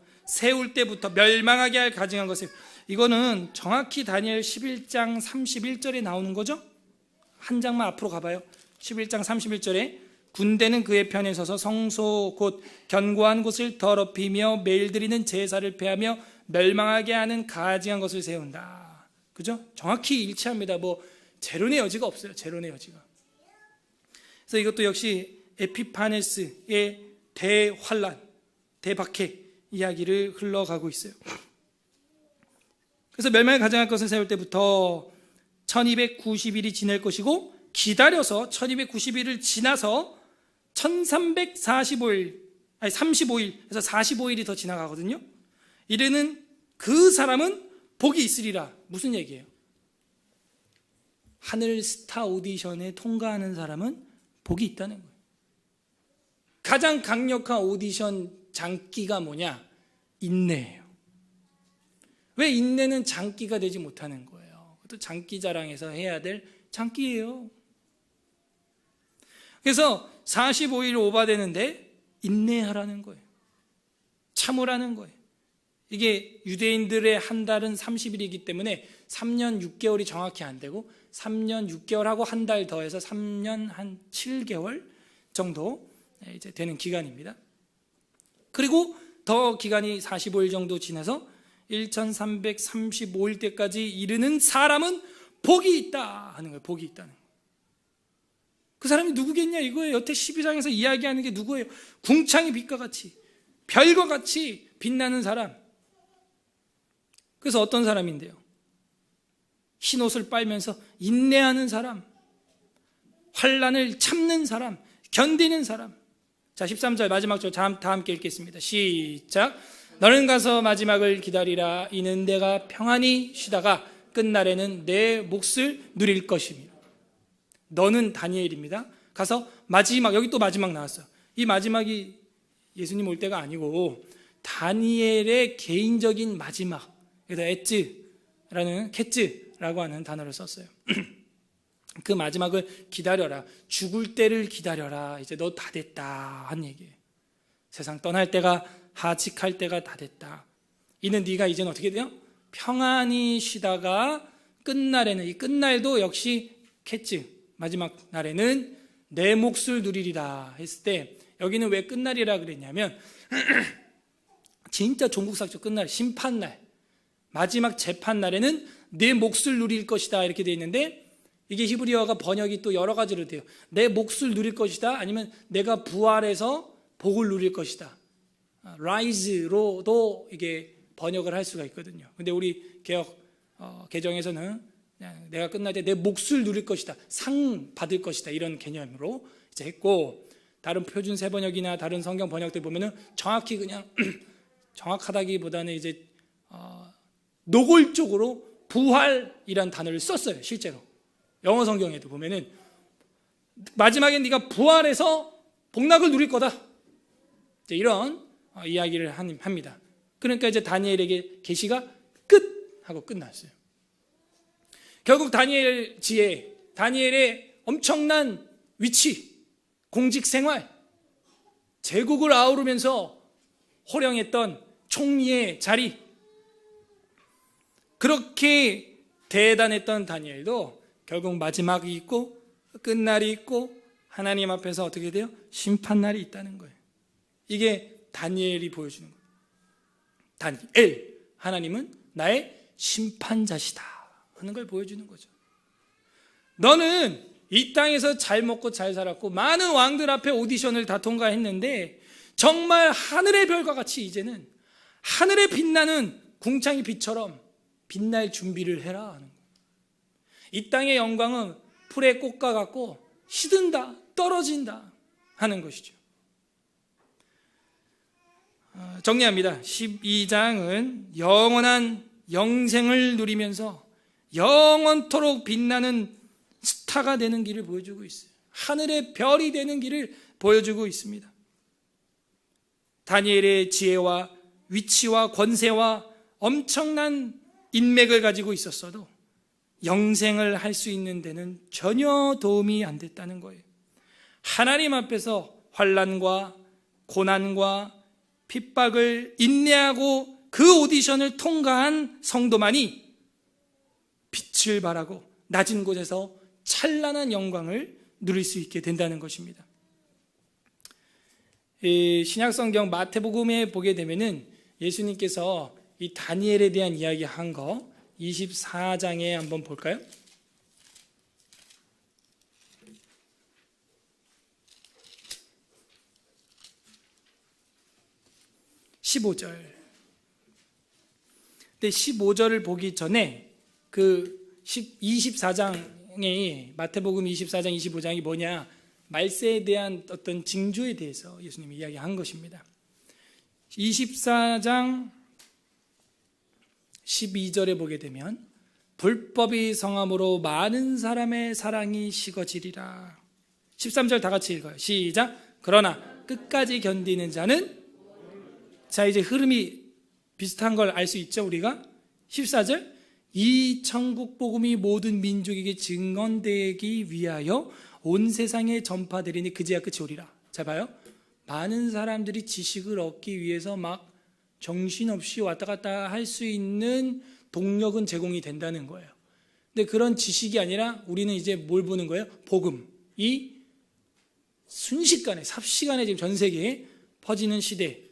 멸망하게 할 가증한 것을, 이거는 정확히 다니엘 11장 31절에 나오는 거죠. 한 장만 앞으로 가봐요. 11장 31절에 군대는 그의 편에 서서 성소 곧 견고한 곳을 더럽히며 매일 드리는 제사를 패하며 멸망하게 하는 가증한 것을 세운다. 그죠? 정확히 일치합니다. 뭐 제론의 여지가 없어요. 제론의 여지가. 그래서 이것도 역시 에피파네스의 대환란, 대박해 이야기를 흘러가고 있어요. 그래서 멸망을 가증할 것을 세울 때부터 1290일이 지날 것이고 기다려서 1290일을 지나서 1345일, 아니 35일, 그래서 45일이 더 지나가거든요. 이르는 그 사람은 복이 있으리라. 무슨 얘기예요? 하늘 스타 오디션에 통과하는 사람은 복이 있다는 거예요. 가장 강력한 오디션 장기가 뭐냐? 인내예요. 왜 인내는 장기가 되지 못하는 거예요? 또 장기 자랑에서 해야 될 장기예요. 그래서 45일 오바되는데 인내하라는 거예요. 참으라는 거예요. 이게 유대인들의 한 달은 30일이기 때문에 3년 6개월이 정확히 안 되고 3년 6개월하고 한 달 더해서 3년 한 7개월 정도 이제 되는 기간입니다. 그리고 더 기간이 45일 정도 지나서 1335일 때까지 이르는 사람은 복이 있다 하는 거예요. 복이 있다는 거예요. 그 사람이 누구겠냐 이거예요. 여태 12장에서 이야기하는 게 누구예요? 궁창의 빛과 같이, 별과 같이 빛나는 사람. 그래서 어떤 사람인데요? 흰 옷을 빨면서 인내하는 사람, 환난을 참는 사람, 견디는 사람. 자, 13절 마지막 절 다 함께 읽겠습니다. 시작. 너는 가서 마지막을 기다리라. 이는 내가 평안히 쉬다가 끝날에는 내 몫을 누릴 것입니다. 너는 다니엘입니다. 가서 마지막, 여기 또 마지막 나왔어요. 이 마지막이 예수님 올 때가 아니고 다니엘의 개인적인 마지막, 그래서 에츠라는 캣즈라고 하는 단어를 썼어요. 그 마지막을 기다려라, 죽을 때를 기다려라, 이제 너 다 됐다 한 얘기예요. 세상 떠날 때가, 하직할 때가 다 됐다. 이는 네가 이제는 어떻게 돼요? 평안히 쉬다가 끝날에는, 이 끝날도 역시 캣즈, 마지막 날에는 내 몫을 누리리라 했을 때, 여기는 왜 끝날이라 그랬냐면 진짜 종국사적 끝날, 심판날, 마지막 재판날에는 내 몫을 누릴 것이다 이렇게 되어 있는데, 이게 히브리어가 번역이 또 여러 가지로 돼요. 내 몫을 누릴 것이다, 아니면 내가 부활해서 복을 누릴 것이다, rise로도 이게 번역을 할 수가 있거든요. 근데 우리 개역 개정에서는 그냥 내가 끝날 때 내 몫을 누릴 것이다, 상 받을 것이다, 이런 개념으로 이제 했고, 다른 표준 세번역이나 다른 성경 번역들 보면은 정확히 그냥 정확하다기보다는 이제 노골적으로 부활이란 단어를 썼어요. 실제로 영어 성경에도 보면은 마지막에 네가 부활해서 복락을 누릴 거다, 이제 이런 이야기를 합니다. 그러니까 이제 다니엘에게 계시가 끝 하고 끝났어요. 결국 다니엘 지혜, 다니엘의 엄청난 위치, 공직 생활, 제국을 아우르면서 호령했던 총리의 자리, 그렇게 대단했던 다니엘도 결국 마지막이 있고 끝날이 있고 하나님 앞에서 어떻게 돼요? 심판날이 있다는 거예요. 이게 다니엘이 보여주는 거예요. 다니엘, 하나님은 나의 심판자시다 하는 걸 보여주는 거죠. 너는 이 땅에서 잘 먹고 잘 살았고 많은 왕들 앞에 오디션을 다 통과했는데 정말 하늘의 별과 같이 이제는 하늘에 빛나는 궁창의 빛처럼 빛날 준비를 해라 하는 거예요. 이 땅의 영광은 풀의 꽃과 같고 시든다, 떨어진다 하는 것이죠. 정리합니다. 12장은 영원한 영생을 누리면서 영원토록 빛나는 스타가 되는 길을 보여주고 있어요. 하늘의 별이 되는 길을 보여주고 있습니다. 다니엘의 지혜와 위치와 권세와 엄청난 인맥을 가지고 있었어도 영생을 할 수 있는 데는 전혀 도움이 안 됐다는 거예요. 하나님 앞에서 환난과 고난과 핍박을 인내하고 그 오디션을 통과한 성도만이 빛을 발하고 낮은 곳에서 찬란한 영광을 누릴 수 있게 된다는 것입니다. 신약성경 마태복음에 보게 되면은 예수님께서 이 다니엘에 대한 이야기 한 거 24장에 한번 볼까요? 15절. 근데 15절을 보기 전에 그 24장에 마태복음 24장 25장이 뭐냐, 말세에 대한 어떤 징조에 대해서 예수님이 이야기한 것입니다. 24장 12절에 보게 되면 불법이 성함으로 많은 사람의 사랑이 식어지리라. 13절 다 같이 읽어요. 시작. 그러나 끝까지 견디는 자는, 자 이제 흐름이 비슷한 걸 알 수 있죠 우리가. 14절, 이 천국 복음이 모든 민족에게 증언되기 위하여 온 세상에 전파되리니 그제야 끝이 오리라. 자 봐요, 많은 사람들이 지식을 얻기 위해서 막 정신없이 왔다 갔다 할 수 있는 동력은 제공이 된다는 거예요. 근데 그런 지식이 아니라 우리는 이제 뭘 보는 거예요? 복음. 이 순식간에, 삽시간에 지금 전 세계에 퍼지는 시대,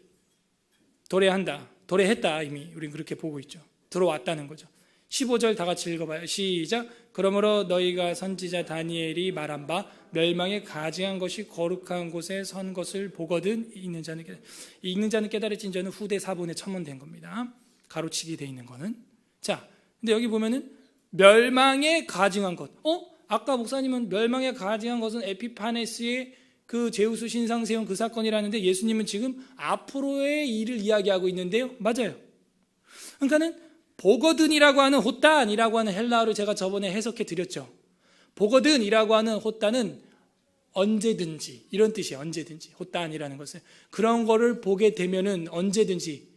도래했다 이미 우리는 그렇게 보고 있죠. 들어왔다는 거죠. 15절 다 같이 읽어봐요. 시작. 그러므로 너희가 선지자 다니엘이 말한 바 멸망에 가증한 것이 거룩한 곳에 선 것을 보거든 읽는 자는 깨달을진 저는 후대 사본에 첨언된 겁니다. 가로치기 돼 있는 거는. 자, 근데 여기 보면은 멸망에 가증한 것. 아까 목사님은 멸망에 가증한 것은 에피파네스의 그 제우스 신상 세운 그 사건이라는데 예수님은 지금 앞으로의 일을 이야기하고 있는데요. 맞아요. 그러니까는 보거든이라고 하는 호딴이라고 하는 헬라어를 제가 저번에 해석해 드렸죠. 보거든이라고 하는 호딴은 언제든지 이런 뜻이에요. 언제든지. 호딴이라는 것은 그런 거를 보게 되면은 언제든지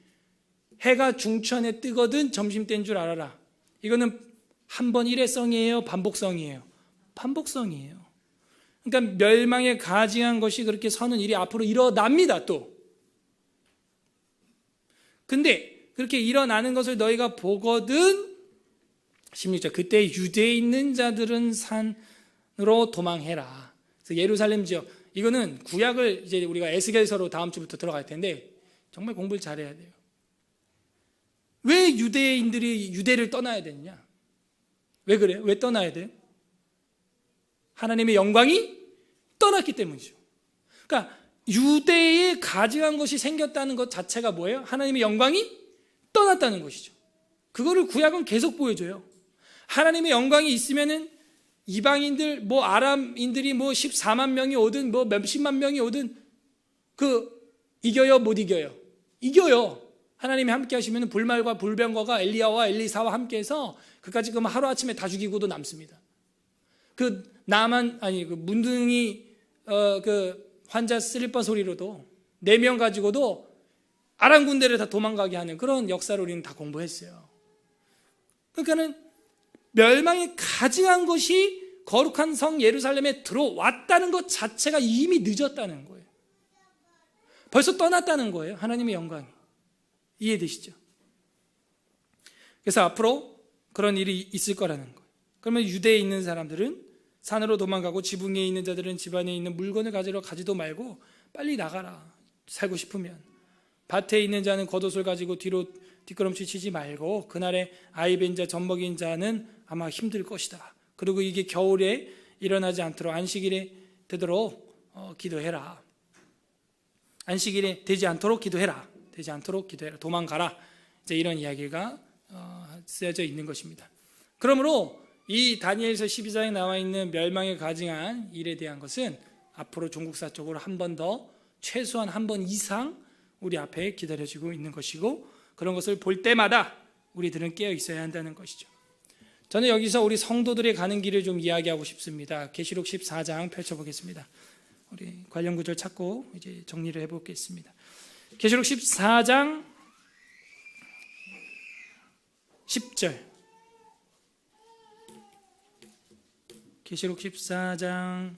해가 중천에 뜨거든 점심때인 줄 알아라. 이거는 한 번 일회성이에요? 반복성이에요? 반복성이에요. 그러니까 멸망에 가증한 것이 그렇게 서는 일이 앞으로 일어납니다. 또 근데 그렇게 일어나는 것을 너희가 보거든 16절 그때 유대에 있는 자들은 산으로 도망해라. 그래서 예루살렘 지역 이거는 구약을 이제 우리가 에스겔서로 다음 주부터 들어갈 텐데 정말 공부를 잘해야 돼요. 왜 유대인들이 유대를 떠나야 되느냐? 왜 그래요? 왜 떠나야 돼요? 하나님의 영광이 떠났기 때문이죠. 그러니까 유대에 가증한 것이 생겼다는 것 자체가 뭐예요? 하나님의 영광이 떠났다는 것이죠. 그거를 구약은 계속 보여줘요. 하나님의 영광이 있으면은 이방인들, 아람인들이 14만 명이 오든 몇십만 명이 오든 이겨요? 못 이겨요? 이겨요. 하나님이 함께 하시면 불말과 불병거가 엘리야와 엘리사와 함께해서 그까지 하루아침에 다 죽이고도 남습니다. 문둥이 환자 슬리퍼 소리로도 4명 가지고도 아람 군대를 다 도망가게 하는 그런 역사를 우리는 다 공부했어요. 그러니까는 멸망에 가증한 것이 거룩한 성 예루살렘에 들어왔다는 것 자체가 이미 늦었다는 거예요. 벌써 떠났다는 거예요. 하나님의 영광이. 이해되시죠? 그래서 앞으로 그런 일이 있을 거라는 거예요. 그러면 유대에 있는 사람들은 산으로 도망가고 지붕에 있는 자들은 집안에 있는 물건을 가지도 말고 빨리 나가라. 살고 싶으면. 밭에 있는 자는 겉옷을 가지고 뒤로 뒷걸음질 치지 말고 그날에 아이 뵌 자, 젖먹인 자는 아마 힘들 것이다. 그리고 이게 겨울에 일어나지 않도록 안식일에 되도록 기도해라. 안식일에 되지 않도록 기도해라. 되지 않도록 기도해라. 도망가라. 이제 이런 이야기가 쓰여져 있는 것입니다. 그러므로 이 다니엘서 12장에 나와 있는 멸망에 가증한 일에 대한 것은 앞으로 종국사적으로 한 번 더 최소한 한 번 이상 우리 앞에 기다려지고 있는 것이고 그런 것을 볼 때마다 우리들은 깨어 있어야 한다는 것이죠. 저는 여기서 우리 성도들의 가는 길을 좀 이야기하고 싶습니다. 계시록 14장 펼쳐보겠습니다. 우리 관련 구절 찾고 이제 정리를 해보겠습니다. 계시록 14장 10절. 계시록 14장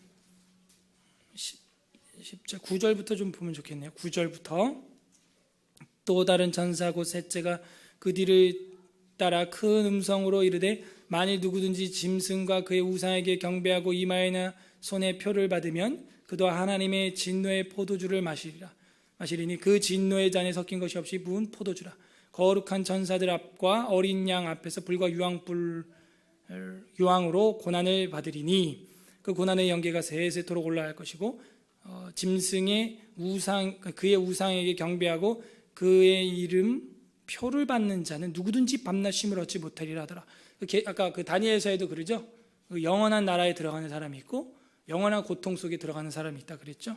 10절 9절부터 좀 보면 좋겠네요. 9절부터 또 다른 천사 곧 셋째가 그 뒤를 따라 큰 음성으로 이르되 만일 누구든지 짐승과 그의 우상에게 경배하고 이마에나 손에 표를 받으면 그도 하나님의 진노의 포도주를 마시리니 그 진노의 잔에 섞인 것이 없이 부은 포도주라. 거룩한 천사들 앞과 어린 양 앞에서 불과 유황으로 고난을 받으리니 그 고난의 연계가 세세토록 올라갈 것이고 짐승의 그의 우상에게 경배하고 그의 이름 표를 받는 자는 누구든지 밤낮 쉼을 얻지 못하리라 하더라. 아까 다니엘서에도 그러죠. 영원한 나라에 들어가는 사람이 있고 영원한 고통 속에 들어가는 사람이 있다 그랬죠.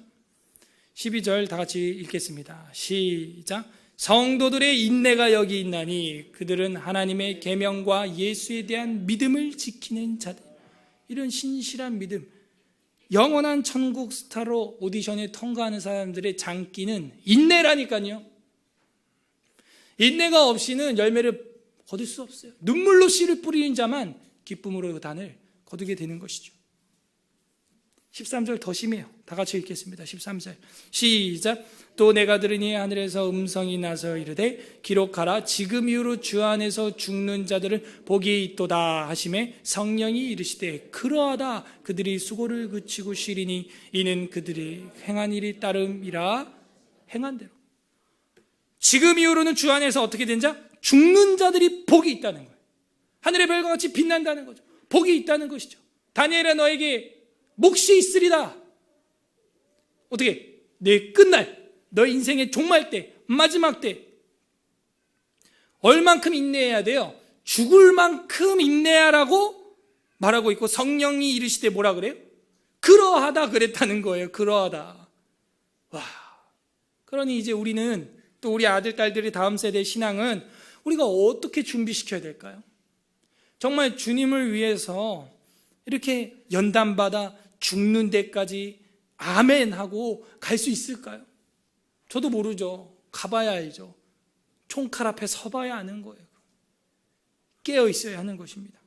12절 다 같이 읽겠습니다. 시작. 성도들의 인내가 여기 있나니 그들은 하나님의 계명과 예수에 대한 믿음을 지키는 자들. 이런 신실한 믿음, 영원한 천국 스타로 오디션에 통과하는 사람들의 장기는 인내라니까요. 인내가 없이는 열매를 거둘 수 없어요. 눈물로 씨를 뿌리는 자만 기쁨으로 그 단을 거두게 되는 것이죠. 13절 더 심해요. 다 같이 읽겠습니다. 13절 시작. 또 내가 들으니 하늘에서 음성이 나서 이르되 기록하라. 지금 이후로 주 안에서 죽는 자들은 복이 있도다 하시매 성령이 이르시되 그러하다. 그들이 수고를 그치고 쉬리니 이는 그들이 행한 일이 따름이라. 행한 대로. 지금 이후로는 주 안에서 어떻게 된 자? 죽는 자들이 복이 있다는 거예요. 하늘의 별과 같이 빛난다는 거죠. 복이 있다는 것이죠. 다니엘아 너에게 몫이 있으리다. 어떻게? 내 끝날 너의 인생의 종말 때, 마지막 때 얼만큼 인내해야 돼요? 죽을 만큼 인내하라고 말하고 있고 성령이 이르시되 뭐라 그래요? 그러하다 그랬다는 거예요. 그러하다. 와. 그러니 이제 우리는 또 우리 아들, 딸들이 다음 세대 신앙은 우리가 어떻게 준비시켜야 될까요? 정말 주님을 위해서 이렇게 연단받아 죽는 데까지 아멘 하고 갈 수 있을까요? 저도 모르죠. 가봐야 알죠. 총칼 앞에 서봐야 아는 거예요. 깨어 있어야 하는 것입니다.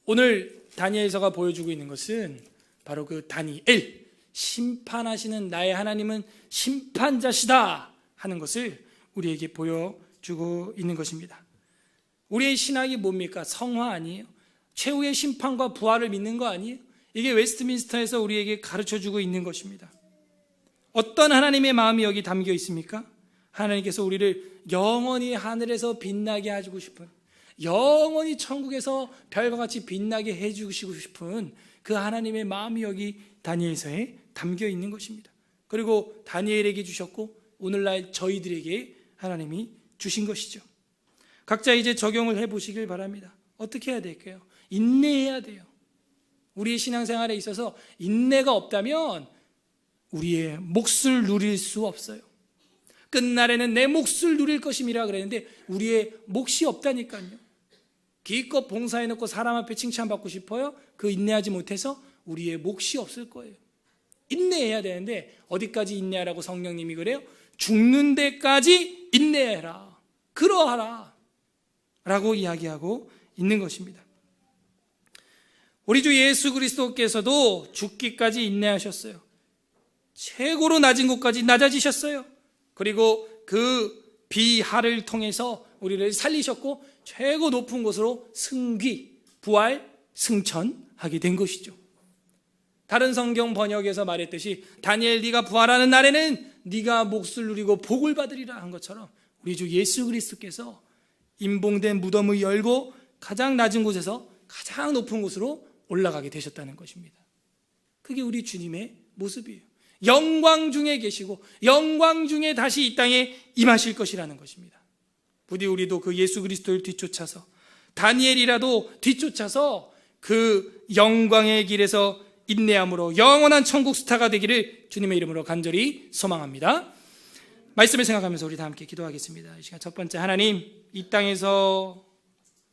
오늘 다니엘서가 보여주고 있는 것은 바로 그 다니엘, 심판하시는 나의 하나님은 심판자시다 하는 것을 우리에게 보여주고 있는 것입니다. 우리의 신학이 뭡니까? 성화 아니에요? 최후의 심판과 부활을 믿는 거 아니에요? 이게 웨스트민스터에서 우리에게 가르쳐주고 있는 것입니다. 어떤 하나님의 마음이 여기 담겨 있습니까? 하나님께서 우리를 영원히 하늘에서 빛나게 해주고 싶은, 영원히 천국에서 별과 같이 빛나게 해주시고 싶은 그 하나님의 마음이 여기 다니엘서에 담겨 있는 것입니다. 그리고 다니엘에게 주셨고 오늘날 저희들에게 하나님이 주신 것이죠. 각자 이제 적용을 해보시길 바랍니다. 어떻게 해야 될까요? 인내해야 돼요. 우리의 신앙생활에 있어서 인내가 없다면 우리의 몫을 누릴 수 없어요. 끝날에는 내 몫을 누릴 것임이라 그랬는데 우리의 몫이 없다니까요. 기껏 봉사해놓고 사람 앞에 칭찬받고 싶어요? 그 인내하지 못해서 우리의 몫이 없을 거예요. 인내해야 되는데 어디까지 인내하라고 성령님이 그래요? 죽는 데까지 인내해라, 그러하라 라고 이야기하고 있는 것입니다. 우리 주 예수 그리스도께서도 죽기까지 인내하셨어요. 최고로 낮은 곳까지 낮아지셨어요. 그리고 그 비하를 통해서 우리를 살리셨고 최고 높은 곳으로 승귀, 부활, 승천하게 된 것이죠. 다른 성경 번역에서 말했듯이 다니엘 네가 부활하는 날에는 네가 몫을 누리고 복을 받으리라 한 것처럼 우리 주 예수 그리스도께서 임봉된 무덤을 열고 가장 낮은 곳에서 가장 높은 곳으로 올라가게 되셨다는 것입니다. 그게 우리 주님의 모습이에요. 영광 중에 계시고 영광 중에 다시 이 땅에 임하실 것이라는 것입니다. 부디 우리도 그 예수 그리스도를 뒤쫓아서, 다니엘이라도 뒤쫓아서 그 영광의 길에서 인내함으로 영원한 천국 스타가 되기를 주님의 이름으로 간절히 소망합니다. 말씀을 생각하면서 우리 다 함께 기도하겠습니다. 이 시간 첫 번째, 하나님, 이 땅에서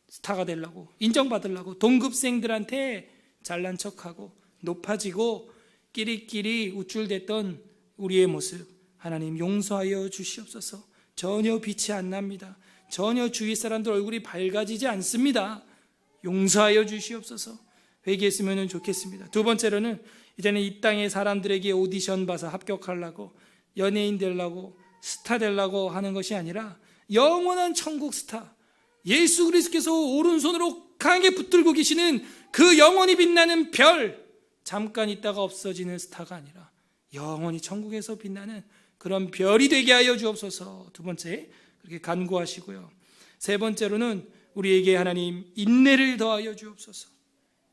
스타가 되려고, 인정받으려고 동급생들한테 잘난 척하고 높아지고 끼리끼리 우쭐댔던 우리의 모습, 하나님 용서하여 주시옵소서. 전혀 빛이 안 납니다. 전혀 주위 사람들 얼굴이 밝아지지 않습니다. 용서하여 주시옵소서. 회개했으면 좋겠습니다. 두 번째로는 이제는 이 땅의 사람들에게 오디션 봐서 합격하려고, 연예인 되려고, 스타 되려고 하는 것이 아니라 영원한 천국 스타, 예수 그리스도께서 오른손으로 강하게 붙들고 계시는 그 영원히 빛나는 별, 잠깐 있다가 없어지는 스타가 아니라 영원히 천국에서 빛나는 그런 별이 되게 하여 주옵소서. 두 번째, 그렇게 간구하시고요. 세 번째로는 우리에게 하나님 인내를 더하여 주옵소서.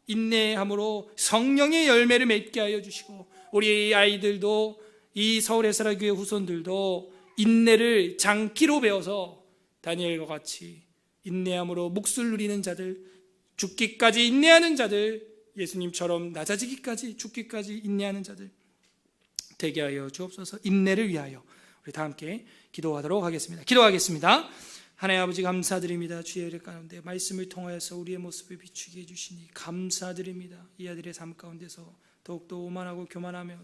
인내함으로 성령의 열매를 맺게 하여 주시고, 우리 아이들도, 이 서울 에스라교회 후손들도 인내를 장기로 배워서 다니엘과 같이 인내함으로 몫을 누리는 자들, 죽기까지 인내하는 자들, 예수님처럼 낮아지기까지, 죽기까지 인내하는 자들 되게 하여 주옵소서. 인내를 위하여 우리 다 함께 기도하도록 하겠습니다. 기도하겠습니다. 하나님 아버지, 감사드립니다. 주의 은혜 가운데 말씀을 통하여서 우리의 모습을 비추게 해주시니 감사드립니다. 이 아들의 삶 가운데서 더욱더 오만하고 교만하며